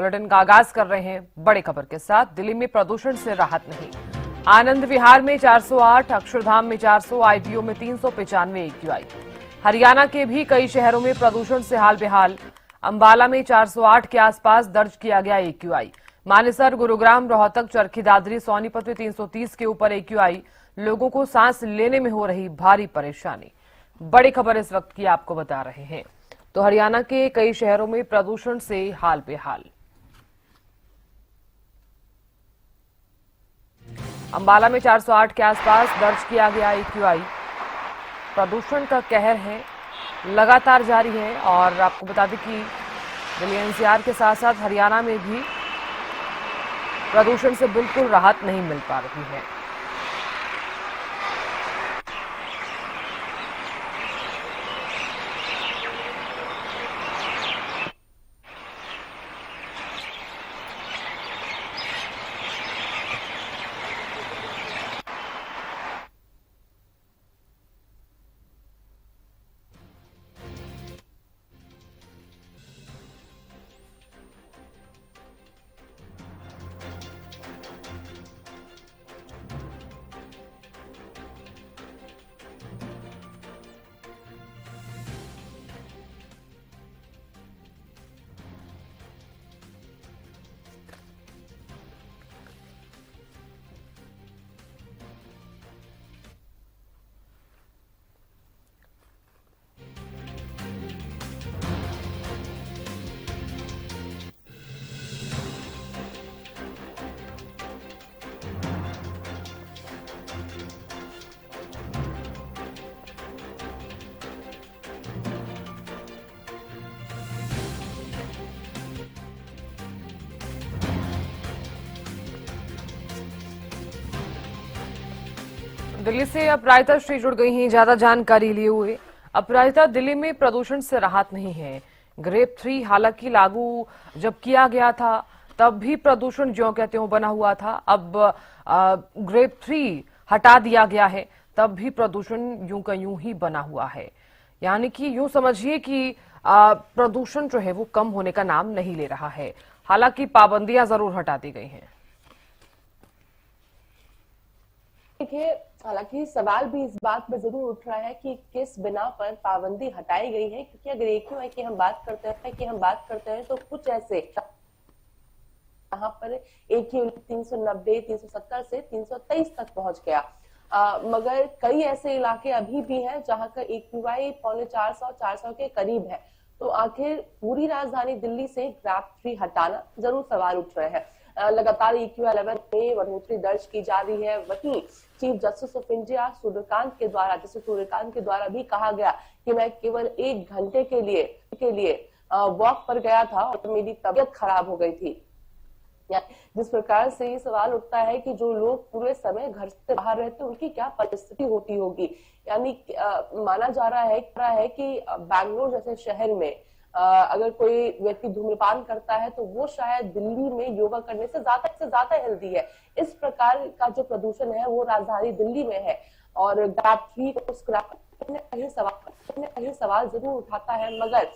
Bulletin का आगाज कर रहे हैं बड़ी खबर के साथ। दिल्ली में प्रदूषण से राहत नहीं। आनंद विहार में 408, अक्षरधाम में 400, आईटीओ में 395 एक्यूआई। हरियाणा के भी कई शहरों में प्रदूषण से हाल बेहाल। अंबाला में 408 के आसपास दर्ज किया गया एक्यूआई। मानेसर, गुरुग्राम, रोहतक, चरखी दादरी, सोनीपत में 330 के ऊपर एक्यूआई। लोगों को सांस लेने में हो रही भारी परेशानी। बड़ी खबर इस वक्त की आपको बता रहे हैं। तो हरियाणा के कई शहरों में प्रदूषण से हाल बेहाल। अंबाला में 408 के आसपास दर्ज किया गया एक्यूआई। प्रदूषण का कहर है, लगातार जारी है। और आपको बता दें कि दिल्ली एनसीआर के साथ साथ हरियाणा में भी प्रदूषण से बिल्कुल राहत नहीं मिल पा रही है। दिल्ली से अपराजिता श्री जुड़ गई हैं ज्यादा जानकारी लिए हुए। अपराजिता, दिल्ली में प्रदूषण से राहत नहीं है। ग्रेप 3 हालांकि लागू जब किया गया था तब भी प्रदूषण ज्यों क्या त्यों बना हुआ था। अब ग्रेप 3 हटा दिया गया है तब भी प्रदूषण यूं का यूं ही बना हुआ है। यानी कि यूं समझिए कि प्रदूषण जो है वो कम होने का नाम नहीं ले रहा है। हालांकि पाबंदियां जरूर हटा दी गई हैं। देखिए, हालांकि सवाल भी इस बात पर जरूर उठ रहा है कि किस बिना पर पाबंदी हटाई गई है, क्योंकि अगर एक्यूआई की हम बात करते हैं तो कुछ ऐसे यहाँ पर एक्यूआई 390, 370 से 323 तक पहुंच गया। मगर कई ऐसे इलाके अभी भी हैं जहां का एक्यूआई 350, 400 के करीब है। तो आखिर पूरी राजधानी दिल्ली से ग्रेप 3 हटाना जरूर सवाल उठ रहे हैं। लगातार एक्यूआई लेवल में बढ़ोतरी दर्ज की जा रही है। वहीं chief justice of India Suryakant के द्वारा भी कहा गया कि मैं केवल 1 घंटे के लिए वॉक पर गया था और मेरी तबीयत खराब हो गई थी। जिस प्रकार से ये सवाल उठता है कि जो लोग पूरे समय घर से बाहर रहते हैं उनकी क्या परिस्थिति होती होगी। यानी माना जा रहा है कि बैंगलोर जैसे शहर में अगर कोई व्यक्ति धूम्रपान करता है तो वो शायद दिल्ली में योगा करने से ज्यादा हेल्दी है। इस प्रकार का जो प्रदूषण है वो राजधानी दिल्ली में है। और ग्रेप 3 को स्क्रैप कहीं सवाल जरूर उठाता है। मगर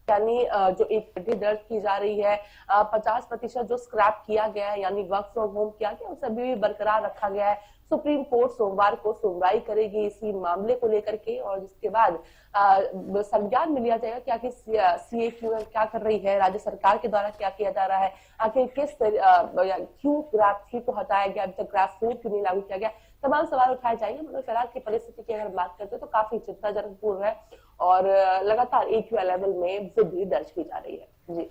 यानी जो एक दर्ज की जा रही है, 50% जो स्क्रैप किया गया है यानी वर्क फ्रॉम होम किया गया उसे अभी भी बरकरार रखा गया है। सुप्रीम कोर्ट सोमवार को सुनवाई करेगी इसी मामले को लेकर के, और जिसके बाद संज्ञान में लिया जाएगा कि आखिर सीएक्यूएम क्या कर रही है, राज्य सरकार के द्वारा क्या किया जा रहा है, आखिर क्यों ग्रेप 3 को हटाया गया, अभी तक ग्रेप 4 क्यों नहीं लागू किया गया, तमाम सवाल उठाए जाएंगे। मगर फिलहाल की परिस्थिति की अगर बात करते हैं तो काफी चिंताजनक पूर्ण है और लगातार एक्यूआई लेवल में वृद्धि दर्ज की जा रही है। जी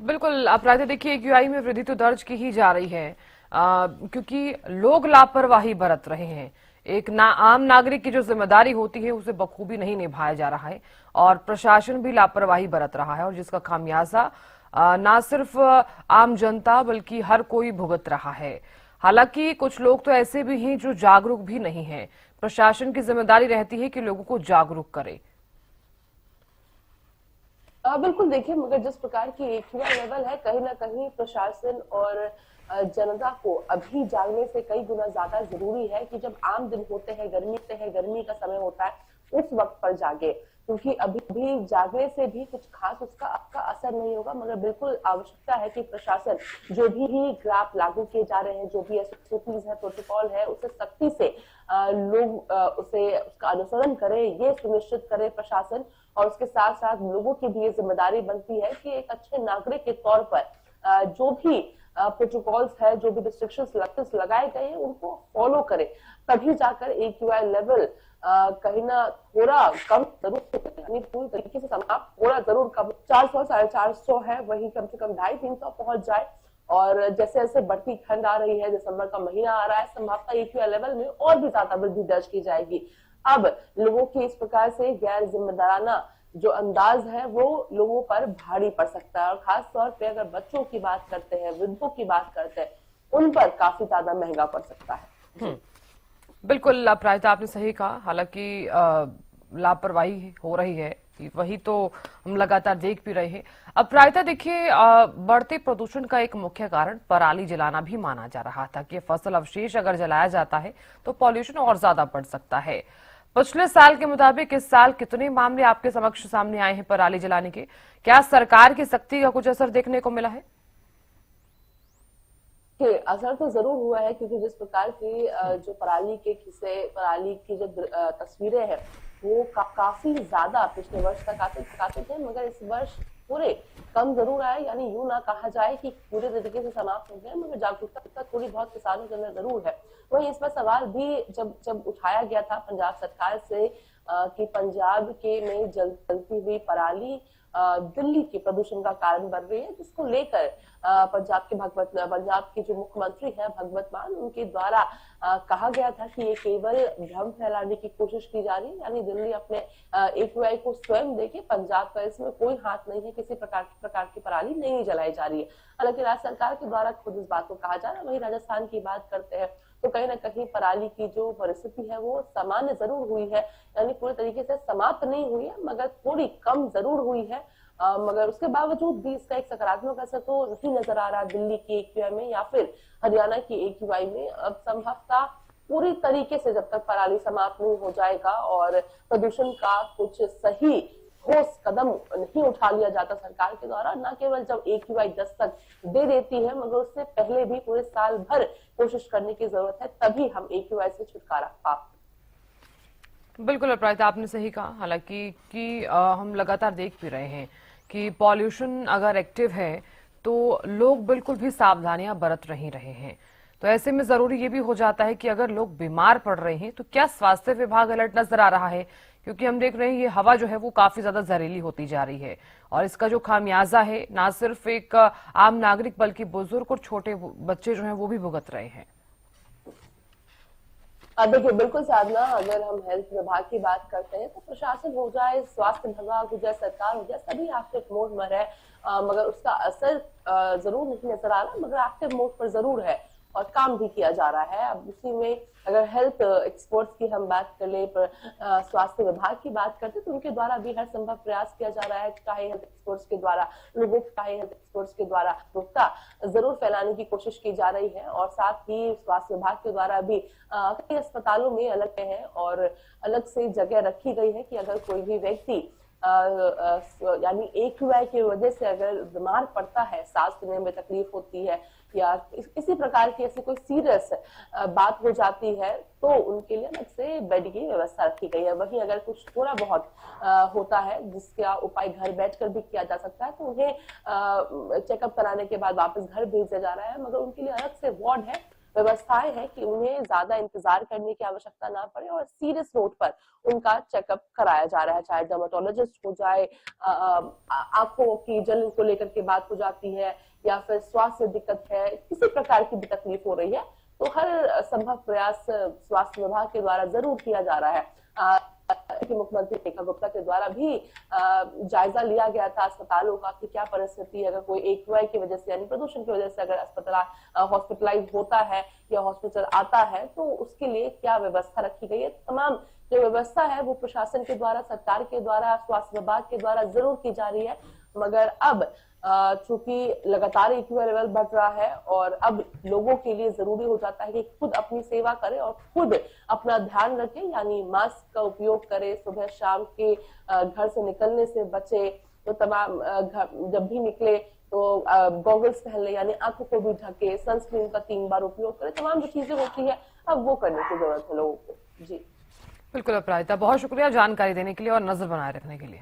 बिल्कुल अपराधी, देखिए एक्यूआई में वृद्धि तो दर्ज की ही जा रही है क्योंकि लोग लापरवाही बरत रहे हैं। एक आम नागरिक की जो जिम्मेदारी होती है उसे बखूबी नहीं निभाया जा रहा है और प्रशासन भी लापरवाही बरत रहा है और जिसका खामियाजा ना सिर्फ आम जनता बल्कि हर कोई भुगत रहा है। हालांकि कुछ लोग तो ऐसे भी हैं जो जागरूक भी नहीं हैं। प्रशासन की जिम्मेदारी रहती है कि लोगों को जागरूक करे। बिल्कुल, देखिए, मगर जिस प्रकार की एक्यूआई लेवल है कहीं ना कहीं प्रशासन और जनता को अभी जागने से कई गुना ज्यादा जरूरी है कि जब आम दिन होते हैं, गर्मी का समय होता है, उस वक्त पर जागे। क्योंकि अभी भी जागने से भी कुछ खास उसका आपका असर नहीं होगा, मगर बिल्कुल आवश्यकता है कि प्रशासन जो भी ग्राफ लागू किए जा रहे हैं, जो भी एसओपीज है, प्रोटोकॉल है, उसे सख्ती से लोग उसे उसका अनुसरण करें, ये सुनिश्चित करे प्रशासन। और उसके साथ साथ लोगों की भी ये जिम्मेदारी बनती है कि एक अच्छे नागरिक के तौर पर जो भी प्रोटोकॉल्स है, जो भी रिस्ट्रिक्शंस लगाए गए हैं, उनको फॉलो करें, तभी जाकर AQI लेवल कहीं ना थोड़ा कम जरूर, यानी पूरी तरीके से समाप्त थोड़ा जरूर कम, 400 450 है, वही कम से कम 250-300 पहुंच जाए। और जैसे जैसे बढ़ती ठंड आ रही है, दिसंबर का महीना आ रहा है, संभवतः AQI लेवल में और भी ज्यादा वृद्धि दर्ज की जाएगी। अब लोगों की इस प्रकार से गैर जिम्मेदाराना जो अंदाज है वो लोगों पर भारी पड़ सकता है, और खास तौर पे अगर बच्चों की बात करते हैं, वृद्धों की बात करते हैं, उन पर काफी ज्यादा महंगा पड़ सकता है। बिल्कुल अपराजिता, आपने सही कहा। हालांकि लापरवाही हो रही है, वही तो हम लगातार देख भी रहे हैं। अपराजिता देखिए, बढ़ते प्रदूषण का एक मुख्य कारण पराली जलाना भी माना जा रहा था कि फसल अवशेष अगर जलाया जाता है तो पॉल्यूशन और ज्यादा बढ़ सकता है। पिछले साल के मुताबिक इस साल कितने मामले आपके समक्ष सामने आए हैं पराली जलाने के? क्या सरकार की सख्ती का कुछ असर देखने को मिला है? असर तो जरूर हुआ है, क्योंकि जिस प्रकार की जो पराली के किस्से, पराली की जो तस्वीरें हैं, वो काफी ज्यादा पिछले वर्ष तक आते थे, मगर इस वर्ष पूरे कम जरूर आए। यानी यूं ना कहा जाए कि पूरे तरीके से समाप्त हो गए, मगर जागरूकता थोड़ी बहुत किसानों के अंदर जरूर है। वहीं इस पर सवाल भी जब उठाया गया था पंजाब सरकार से कि पंजाब के में जलती हुई पराली दिल्ली के प्रदूषण का कारण बन रही है, जिसको लेकर पंजाब के जो मुख्यमंत्री हैं भगवत मान, उनके द्वारा कहा गया था कि ये केवल भ्रम फैलाने की कोशिश की जा रही है, यानी दिल्ली अपने AQI को स्वयं देके, पंजाब का इसमें कोई हाथ नहीं है, किसी प्रकार की पराली नहीं जलाई जा रही है। हालांकि राज्य सरकार के द्वारा खुद इस बात को कहा जा रहा है। वहीं राजस्थान की बात करते हैं तो कहीं ना कहीं पराली की जो परिस्थिति है वो सामान्य जरूर हुई है, यानी पूरी तरीके से समाप्त नहीं हुई है, मगर थोड़ी कम जरूर हुई है। मगर उसके बावजूद भी इसका एक सकारात्मक असर तो नहीं नजर आ रहा दिल्ली की AQI में या फिर हरियाणा की AQI में। अब संभवतः पूरी तरीके से जब तक पराली समाप्त नहीं हो जाएगा और प्रदूषण का कुछ सही ठोस कदम नहीं उठा लिया जाता सरकार के द्वारा, न केवल जब AQI 10 तक दे देती है, मगर उससे पहले भी पूरे साल भर कोशिश करने की जरूरत है, तभी हम AQI से छुटकारा पा। बिल्कुल अपराजिता, आपने सही कहा। हालांकि हम लगातार देख भी रहे हैं कि पॉल्यूशन अगर एक्टिव है तो लोग बिल्कुल भी सावधानियां बरत नहीं रहे हैं। तो ऐसे में जरूरी ये भी हो जाता है कि अगर लोग बीमार पड़ रहे हैं तो क्या स्वास्थ्य विभाग अलर्ट नजर आ रहा है? क्योंकि हम देख रहे हैं ये हवा जो है वो काफी ज्यादा जहरीली होती जा रही है, और इसका जो खामियाजा है ना सिर्फ एक आम नागरिक बल्कि बुजुर्ग और छोटे बच्चे जो हैं वो भी भुगत रहे हैं। देखिए बिल्कुल साधना, अगर हम हेल्थ विभाग की बात करते हैं तो प्रशासन हो जाए, स्वास्थ्य विभाग हो जाए, सरकार हो जाए, सभी एक्टिव मोड में है, मगर उसका असर जरूर नहीं नजर आ रहा, मगर एक्टिव मोड पर जरूर है और काम भी किया जा रहा है। अब उसी में अगर हेल्थ एक्सपर्ट्स की हम बात कर ले, स्वास्थ्य विभाग की बात करते तो उनके द्वारा भी हर संभव प्रयास किया जा रहा है, चाहे हेल्थ एक्सपर्ट्स के द्वारा लोगों, चाहे हेल्थ एक्सपर्ट्स के द्वारा जागरूकता जरूर फैलाने की कोशिश की जा रही है। और साथ ही स्वास्थ्य विभाग के द्वारा भी कई अस्पतालों में अलग है और अलग से जगह रखी गई है कि अगर कोई भी व्यक्ति यानी AQI की वजह से अगर बीमार पड़ता है, सांस लेने में तकलीफ होती है या किसी प्रकार की ऐसी कोई सीरियस बात हो जाती है, तो उनके लिए अलग से बेड की व्यवस्था रखी गई है। वहीं अगर कुछ थोड़ा बहुत होता है जिसका उपाय घर बैठकर भी किया जा सकता है, तो उन्हें चेकअप कराने के बाद वापस घर भेजा जा रहा है, मगर उनके लिए अलग से वार्ड है, व्यवस्थाएं है कि उन्हें ज्यादा इंतजार करने की आवश्यकता ना पड़े और सीरियस नोट पर उनका चेकअप कराया जा रहा है, चाहे डर्मेटोलॉजिस्ट हो जाए, आंखों की जलन को लेकर के बात हो जाती है, या फिर स्वास्थ्य दिक्कत है, किसी प्रकार की भी तकलीफ हो रही है, तो हर संभव प्रयास स्वास्थ्य विभाग के द्वारा जरूर किया जा रहा है। मुख्यमंत्री रेखा गुप्ता के द्वारा भी जायजा लिया गया था अस्पतालों का कि क्या परिस्थिति है, अगर कोई AQI की वजह से यानी प्रदूषण की वजह से अगर अस्पताल हॉस्पिटलाइज होता है या हॉस्पिटल आता है तो उसके लिए क्या व्यवस्था रखी गई है। तमाम जो व्यवस्था है वो प्रशासन के द्वारा, सरकार के द्वारा, स्वास्थ्य विभाग के द्वारा जरूर की जा रही है, मगर अब चूंकि लगातार एक्यूआई लेवल बढ़ रहा है और अब लोगों के लिए जरूरी हो जाता है कि खुद अपनी सेवा करें और खुद अपना ध्यान रखें, यानी मास्क का उपयोग करें, सुबह शाम के घर से निकलने से बचे, तो तमाम जब भी निकले तो गॉगल्स पहन ले, यानी आंखों को भी ढके, सनस्क्रीन का 3 बार उपयोग करें, तमाम जो चीजें होती है अब वो करने की जरूरत है लोगों को। जी बिल्कुल अपराजिता, बहुत शुक्रिया जानकारी देने के लिए और नजर बनाए रखने के लिए।